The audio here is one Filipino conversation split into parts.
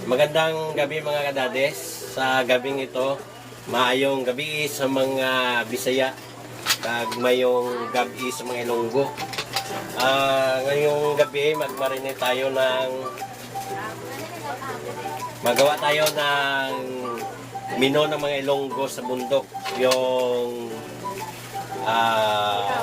Magandang gabi mga kadades. Sa gabing ito, maayong gabi sa mga Bisaya, kag mayong gabi sa mga Ilonggo. Ngayong gabi magmarinate tayo ng magawa tayo ng mino ng mga Ilonggo sa bundok, yung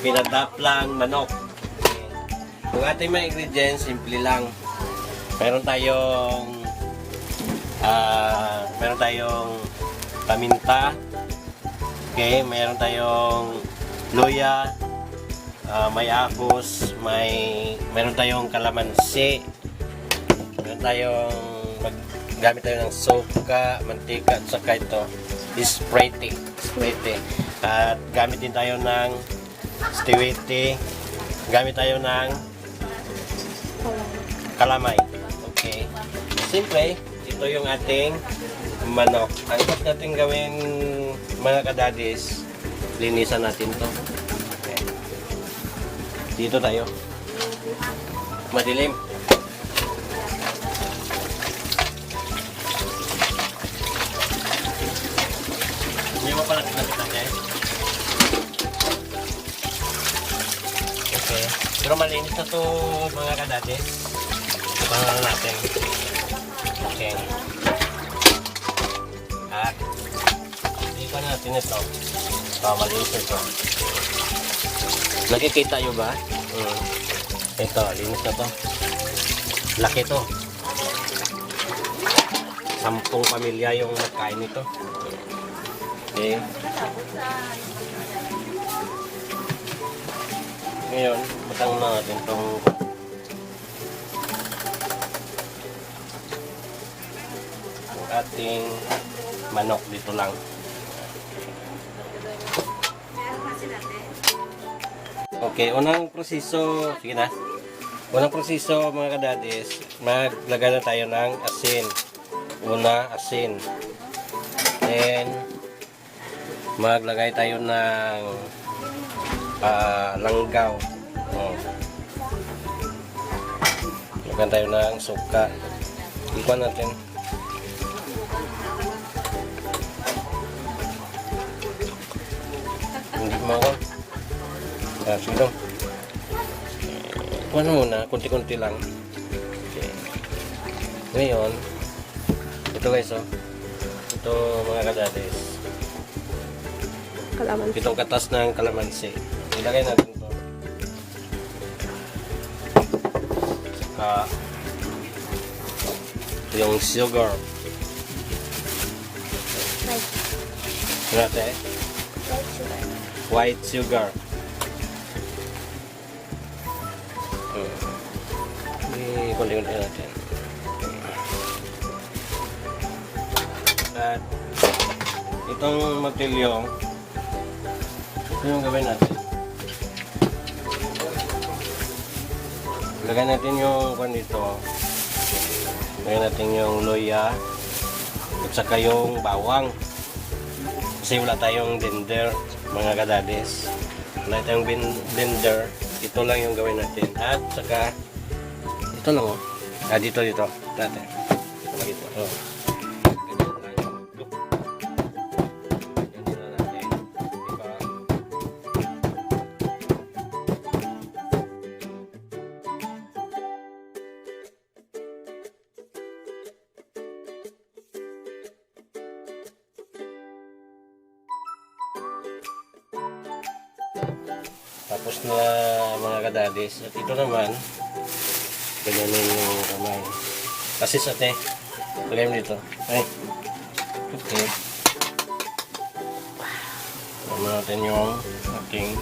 pinadaplang manok. Yung ating mga ingredients, simple lang. Meron tayong paminta, okay, meron tayong luya, may apos, meron tayong kalamansi, gamit tayo ng suka, mantika, at saka ito Sprite. At gamit din tayo ng stewete, gamit tayo ng kalamay. Okay, siyempre ito yung ating manok. Ang dapat natin gawin mga kadadis, linisan natin to. Okay. Dito tayo. Madilim. Hindi mo pala tinapitan niya eh. Okay. Pero malinis na to mga kadadis. Ito na natin. Okay. At ilipan natin ito. Malinis ito. Nakikita nyo ba? Ito, linis na to. Laki to. 10 pamilya yung nagkain nito. Okay. Ngayon, matang na natin itong ating manok dito lang. Okay, unang proseso, sige na. Unang proseso mga kadadis, maglagay na tayo ng asin. Una, asin. Then, maglagay tayo ng langgaw. Lagyan tayo ng suka. Ikuan natin. Hindi mo ako. Sige dong. Ikuan muna, kunti-kunti lang. Okay. Ngayon, ito guys, ito mga kadadis. Kalamansi. Itong katas ng kalamansi. Ilagay natin ito. Saka yung sugar. White sugar. Kunti-kunti natin. At itong matilyo, ito yung gawin natin. Lagyan natin yung kwan dito. Lagyan natin yung luya at saka yung bawang. Kasi wala tayong blender mga kadadis. Wala tayong blender. Ito lang yung gawin natin. At saka ito lang dito. Dati. Dito. Tapos na mga kadadis. At ito naman, ganyanin yung kamay. Kasi sa te, lagay mo dito. Ay, okay. Tama natin yung ating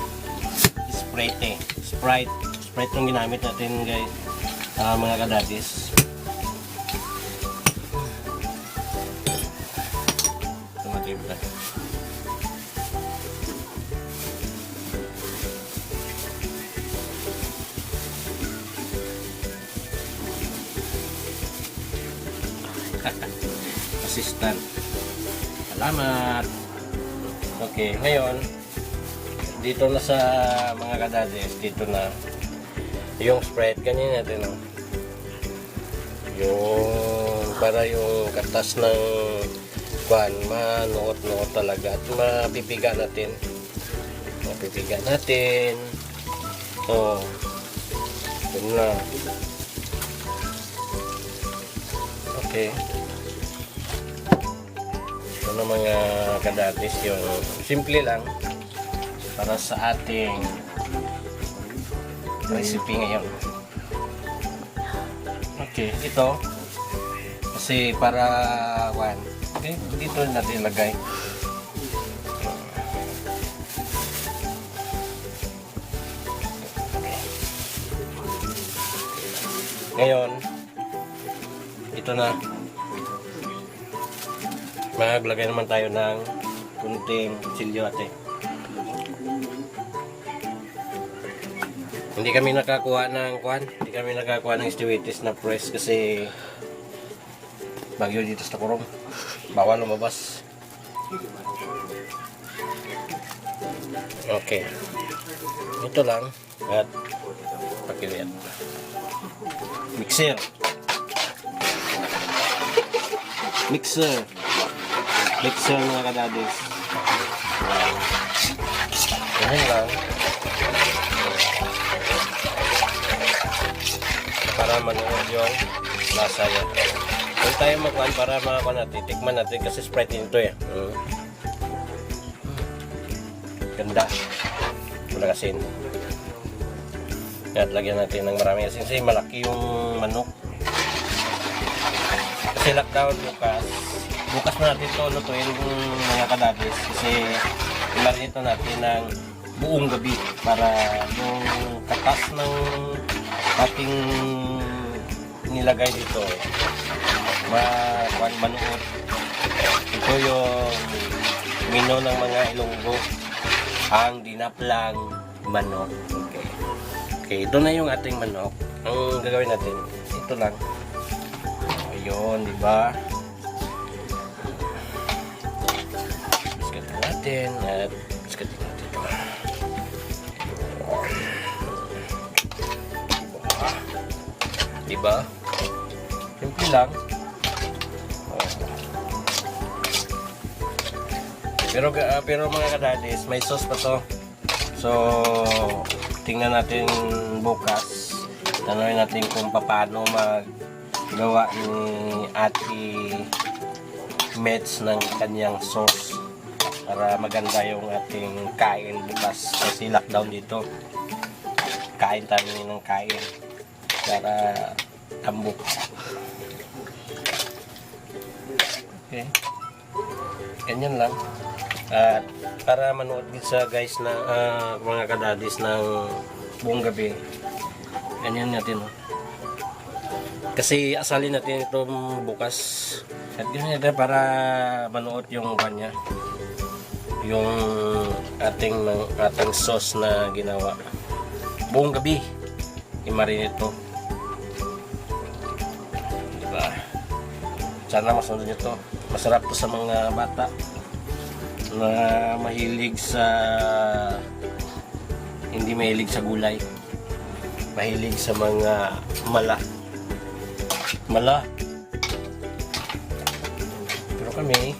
Sprite. Sprite yung ginamit natin guys, mga kadadis. Tumatib na. Assistant. Salamat. Okay, ngayon dito na sa mga kadadis, dito na yung Sprite. Ganyan natin, no? Yung para yung katas ng kwan, manuot-nuot talaga at mapipiga natin. Oh, yun lang. Okay. Ito na mga kadadis, yung simple lang para sa ating recipe ngayon. Okay, ito kasi para kwan, okay, dito natin ilagay. Ngayon, ito na. Maglagay naman tayo ng kunting silyo ate. Hindi kami nakakuha ng kwan, hindi kami nakakuha ng Stewitis na press kasi bagyo dito sa Tacorong. Bawal lumabas. Okay. Ito lang at pakilian. Mixer. Mixer mga kadadis. Ganyan lang. Para manuod yung lasa yan. Huwag tayo magkuhan para makakuha natin. Tikman natin kasi Sprite nito eh. Ganda. Wala kasin. At lagyan natin ng maraming asin kasi malaki yung manok. Kasi lockdown bukas na natin ito lutuin yung mga kadadis kasi imarinate natin ng buong gabi para yung katas ng ating nilagay dito manuot. Ito yung mino ng mga Ilonggo, ang dinaplang manok. Okay, ito na yung ating manok. Ang gagawin natin, ito lang. Ayun, di ba? Biskatin natin at biskatin natin ito. Di ba? Simple lang. Pero mga kadadis, may sauce pa to. So, tingnan natin bukas. Tanungin natin kung paano maggawa ni Ate Meds ng kanyang sauce para maganda yung ating kain bukas kasi lockdown dito. Kain tayo ng kain para tambok. Okay. Ganyan lang. At para manood din sa guys na mga kadadis ng buong gabi. Ganyan natin. Kasi asalin natin itong bukas. At ganyan natin para manood yung kanya. Yung ating sauce na ginawa. Buong gabi. I-marinate to. Diba? Sana masunod nyo to. Masarap to sa mga bata na mahilig sa hindi mahilig sa gulay, mahilig sa mga mala pero kami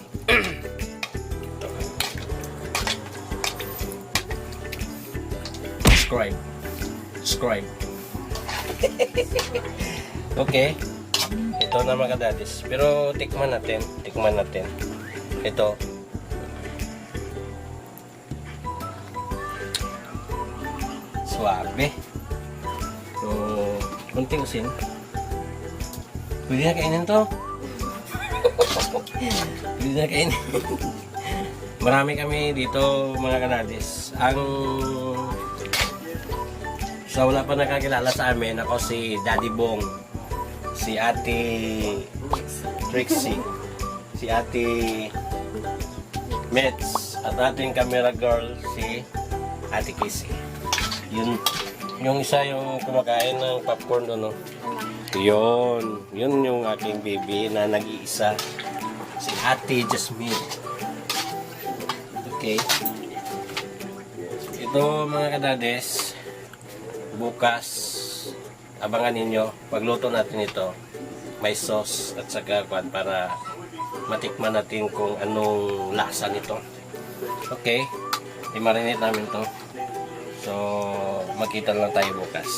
subscribe okay, ito na mga kadadis, pero tikman natin ito. Suabe. So, kunting asin. Pwede na kainin to. Pwede na kainin. Marami kami dito mga kadadis. So, wala pa nakakilala sa amin. Ako si Daddy Bong. Si Ate Trixie. Si Ate Meds. At ating camera girl si Ate Casey. Yun, yung isa yung kumakain ng popcorn doon, no? Yun yung aking baby na nag-iisa. Si Ate Jasmine. Okay. Ito mga kadades, bukas, abangan ninyo, pagluto natin ito. may sauce at saka kwan para matikman natin kung anong lasa nito. Okay, i-marinate namin to. So, magkita lang tayo bukas.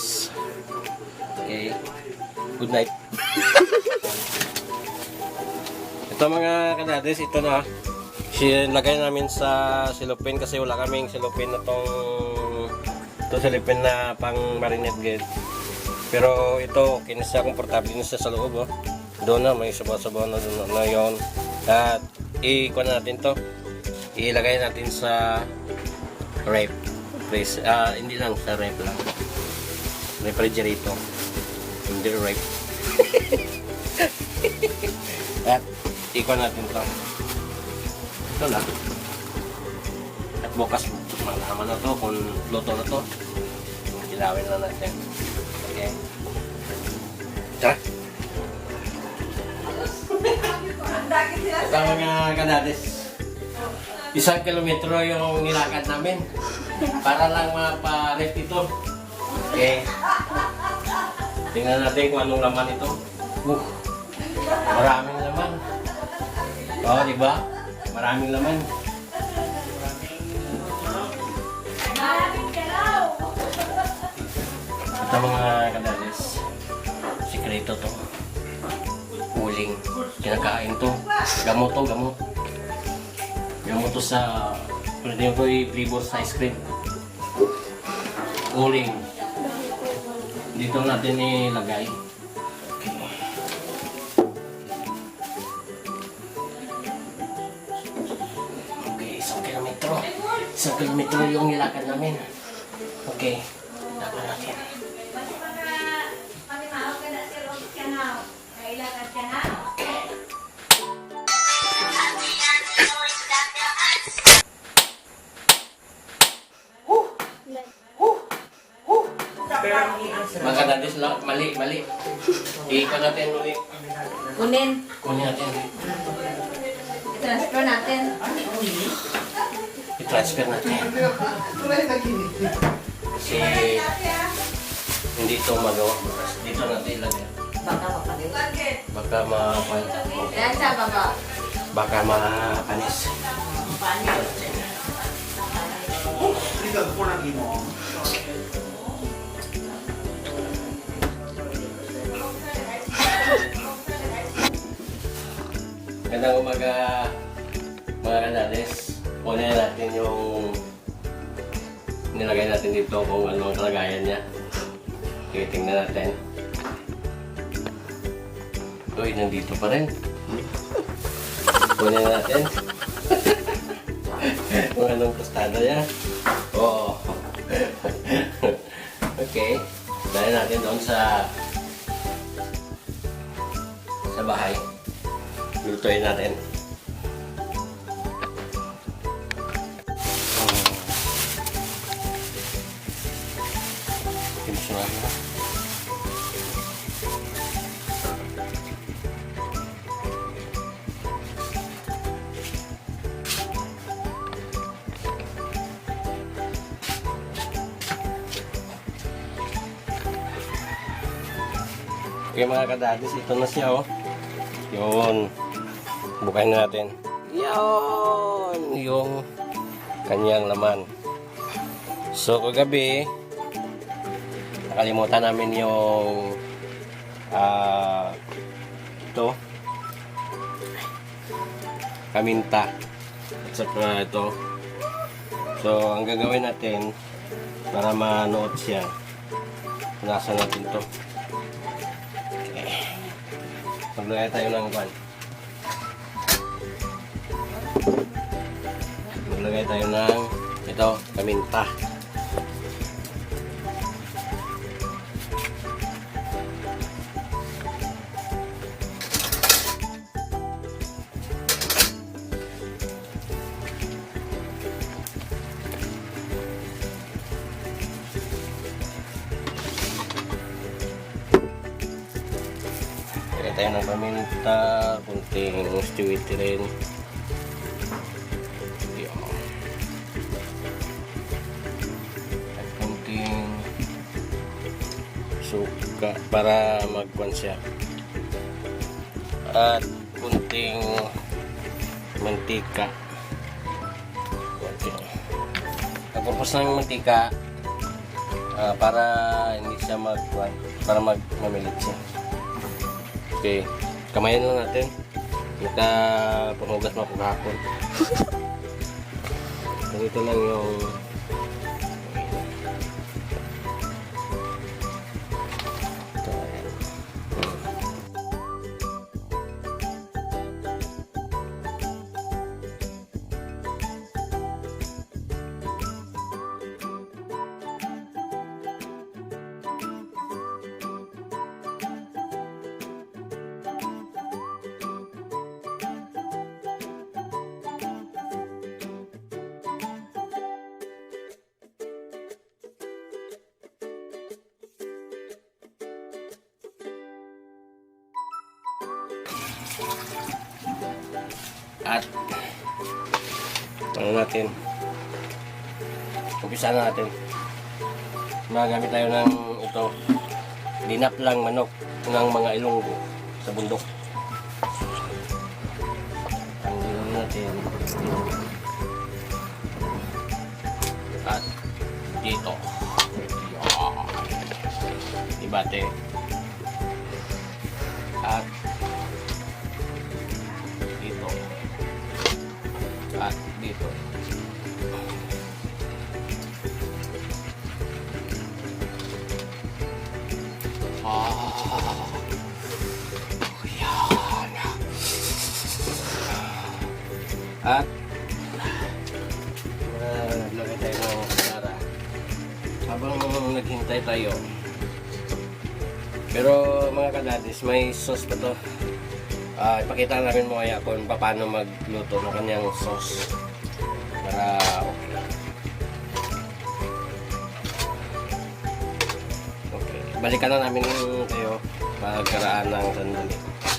Okay, good night. Ito mga kadadis, ito na. Lagay namin sa silopin kasi wala kaming silopin na ito silopin na pang marinate guys. Pero ito, kinisa komportable na sa loob. Oh. Doon na, may sabaw-sabaw na doon na yun. At i-kuha natin to. Ilagay natin sa rep. Please, hindi lang sa rep lang. Refrigerator. Hindi rep. At i-kuha natin to. Ito lang. At bukas malaman na to kung luto na to. Ilawin na natin. Okay. Tara. Ito mga kadadis. 1 kilometro yung nilakad namin. Para lang mapa-ref ito. Okay. Tingnan natin kung anong laman ito. Maraming laman. Oo, diba? Maraming laman. Ito mga kadadis. Sikreto to. Uling. Kinakain to. Gamot to, gamot. Gamot to sa pwede ko i-flavor sa ice cream. Uling. Dito natin ilagay. Okay, 1 kilometro. 1 kilometro yung nilakad namin. Okay, dapat natin. Mga kadadis lang, mali. Iikot natin ulit. Kunin. Kunin natin. I-transfer natin. I-transfer natin. Kasi hindi ito magawa. Dito natin ilagay. Baka mapanis. Baka Yan sa baba. baka mapanis. Panis. Magandang umaga mga kadadis. Kunin natin yung nilagay natin dito kung ano ang kalagayan niya. Tingnan natin. Uy, nandito pa rin. Kunin natin. Kung anong tostado niya. Oo. Okay. Dahil natin doon sa bahay. Lutuin natin. Pinsuan na. Okay mga kadadis, ito na siya oh. Yun. Bukayin natin. Yun. Yung kanyang laman. So kagabi, nakalimutan namin yung ito. Kaminta. At saka ito. So ang gagawin natin para manood siya. Punasan natin to. Maglagay tayo ng kwan. Maglagay tayo ng ito, kaminta. Tayo ng paminta, kunting stewity rin. At kunting suka para magkuhan siya. at kunting mantika. Okay. Ang purpose ng mantika para hindi siya para mamilit siya. Okay. Kamayan lang natin. Kita panghugas mo kahapon. Ganito lang yung at ano natin, umpisa na natin. Magamit tayo ng ito, dinaplang manok ng mga Ilonggo sa bundok. Tanggalin natin at dito ibate at dito at dito. Yan. At naglagay tayo ng kutsara habang naghintay tayo. Pero mga kadadis, may sauce pa to. Ipakita namin mo kaya kung paano magluto ng kanyang sauce para okay. Okay, balikan na namin kayo pagkaraan ng sandali.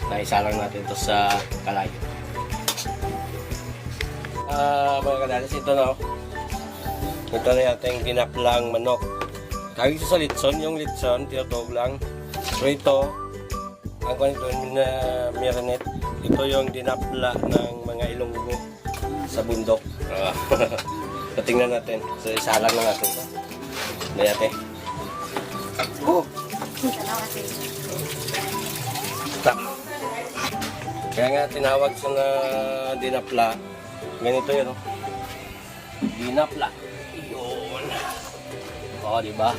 Naisa lang natin to sa kalayo. Mga kadadis, ito na. Ito na ating dinaplang manok. Kagi sa litson, yung litson tinutog lang. So ito, ang ganito na marinate, ito yung dinapla ng mga Ilonggo sa bundok. So, tingnan natin. So, isalang na natin ito. Nayate. Oh! Kaya nga tinawag sa na dinapla. Ganito yun. Dinapla. Yun. O, diba?